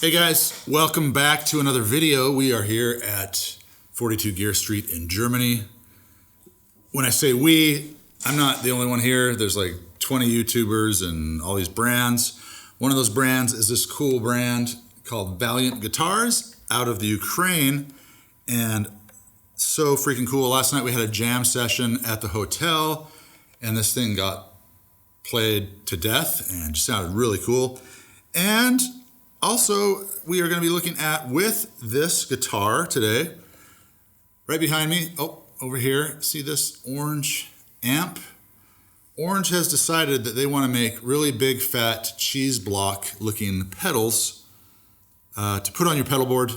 Hey guys, welcome back to another video. We are here at 42 Gear Street in Germany. When I say we, I'm not the only one here. There's like 20 YouTubers and all these brands. One of those brands is this cool brand called Valiant Guitars out of the Ukraine. And so freaking cool. Last night we had a jam session at the hotel and this thing got played to death and just sounded really cool. And also, we are going to be looking at with this guitar today. Right behind me, over here, see this orange amp? Orange has decided that they want to make really big, fat, cheese block looking pedals to put on your pedal board.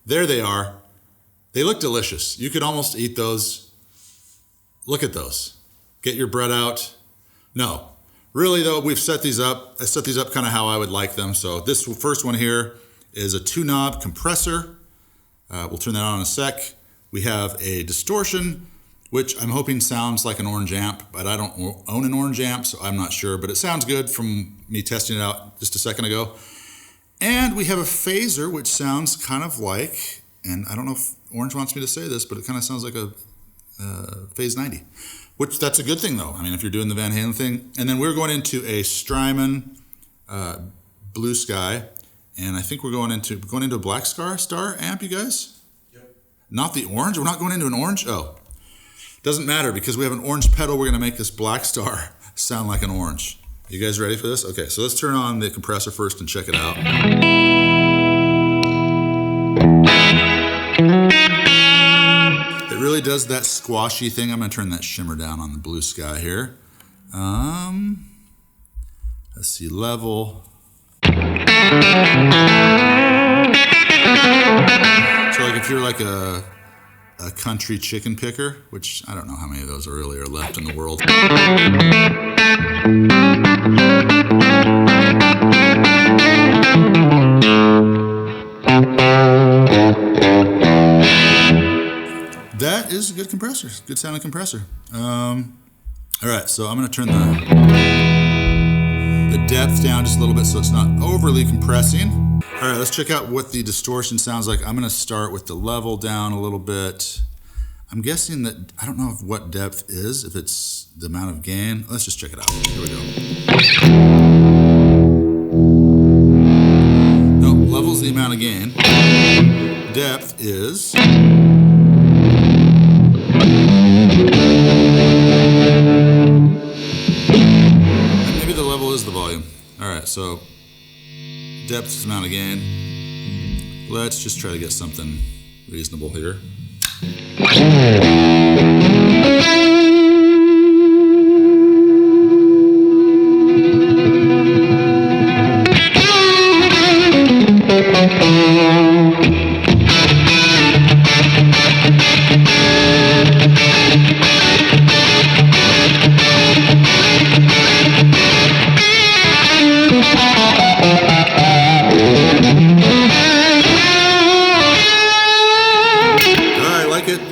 There they are. They look delicious. You could almost eat those. Look at those. Get your bread out. No. Really though, we've set these up. I set these up kind of how I would like them. So this first one here is a 2-knob compressor. We'll turn that on in a sec. We have a Distortion, which I'm hoping sounds like an orange amp, but I don't own an orange amp, so I'm not sure. But it sounds good from me testing it out just a second ago. And we have a phaser, which sounds kind of like, and I don't know if Orange wants me to say this, but it kind of sounds like a Phase 90. Which that's a good thing though. I mean, if you're doing the Van Halen thing. And then we're going into a Strymon Blue Sky. And I think we're going into a Black Star amp, you guys? Yep. Not the orange? We're not going into an orange? Oh. Doesn't matter because we have an orange pedal. We're going to make this Black Star sound like an orange. You guys ready for this? Okay, so let's turn on the compressor first and check it out. Really does that squashy thing. I'm going to turn that shimmer down on the Blue Sky here. Let's see, level. So like if you're like a country chicken picker, which I don't know how many of those really are left in the world. That is a good compressor, good sounding compressor. All right, so I'm gonna turn the depth down just a little bit so it's not overly compressing. All right, let's check out what the distortion sounds like. I'm gonna start with the level down a little bit. I'm guessing that, I don't know what depth is, if it's the amount of gain. Let's just check it out, here we go. No, level's the amount of gain. Depth is, maybe the level is the volume. All right, so depth is the amount of gain. Let's just try to get something reasonable here.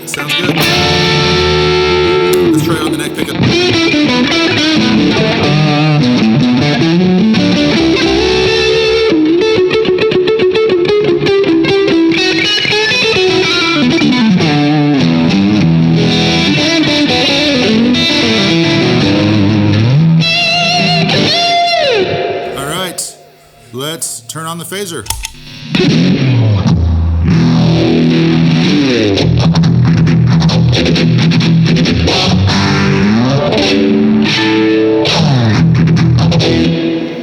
Sounds good. Let's try it on the neck pickup. All right, let's turn on the phaser.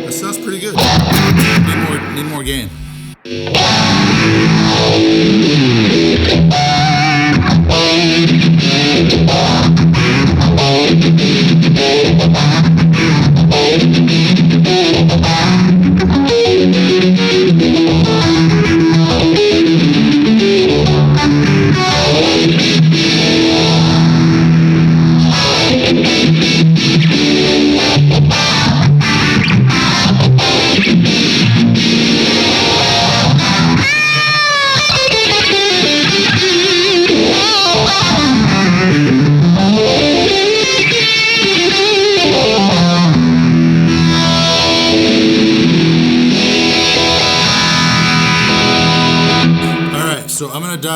That sounds pretty good. Need more gain.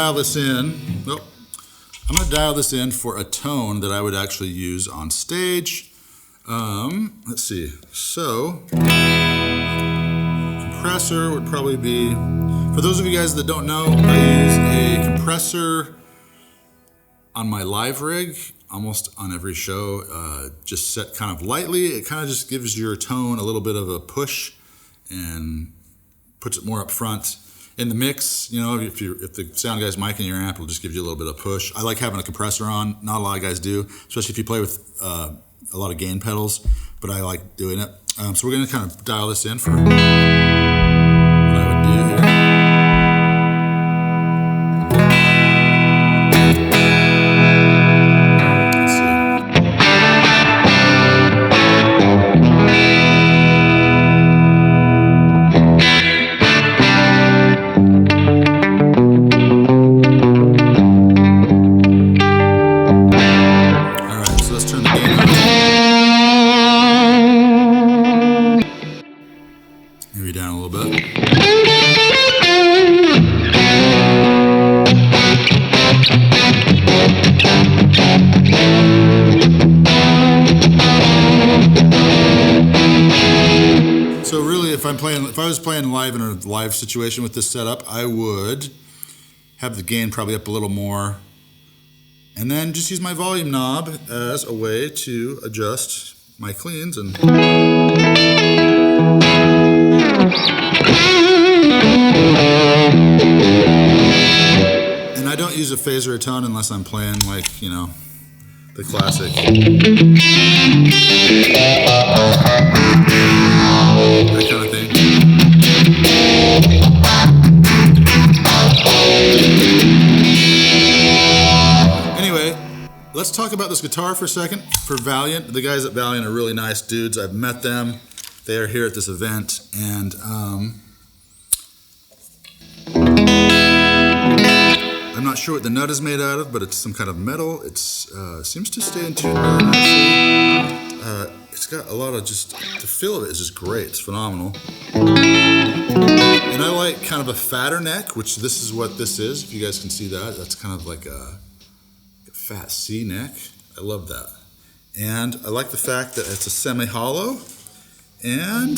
dial this in. Nope. I'm going to dial this in for a tone that I would actually use on stage. Let's see. So, compressor would probably be, for those of you guys that don't know, I use a compressor on my live rig almost on every show. Just set kind of lightly. It kind of just gives your tone a little bit of a push and puts it more up front. In the mix, you know, if the sound guy's mic in your amp, it'll just give you a little bit of push. I like having a compressor on. Not a lot of guys do, especially if you play with a lot of gain pedals, but I like doing it. So we're going to kind of dial this in for what I would do here. Maybe down a little bit. So really, if I was playing live in a live situation with this setup, I would have the gain probably up a little more, and then just use my volume knob as a way to adjust my cleans and. And I don't use a phaser or tone unless I'm playing like, you know, the classic. That kind of thing. Anyway, let's talk about this guitar for a second. For Valiant, the guys at Valiant are really nice dudes. I've met them. They are here at this event, and I'm not sure what the nut is made out of, but it's some kind of metal. It seems to stay in tune really nicely. It's got a lot of just, the feel of it is just great. It's phenomenal. And I like kind of a fatter neck, which this is what this is. If you guys can see that, that's kind of like a fat C neck. I love that. And I like the fact that it's a semi-hollow. And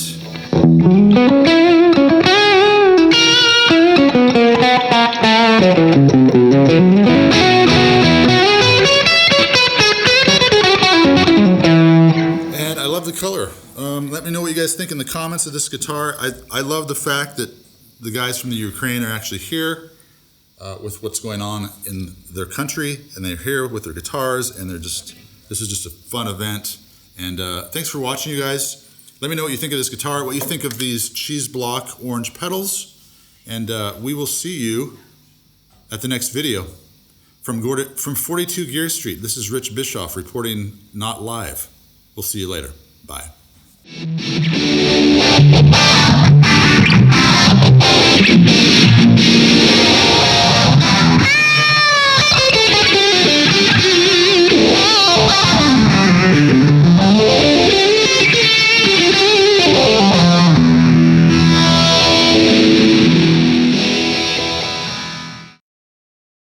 I love the color. Let me know what you guys think in the comments of this guitar. I love the fact that the guys from the Ukraine are actually here with what's going on in their country, and they're here with their guitars, and this is just a fun event. And thanks for watching, you guys. Let me know what you think of this guitar, what you think of these cheese block orange pedals, and we will see you at the next video. From 42 Gear Street, this is Rich Bischoff reporting not live. We'll see you later. Bye.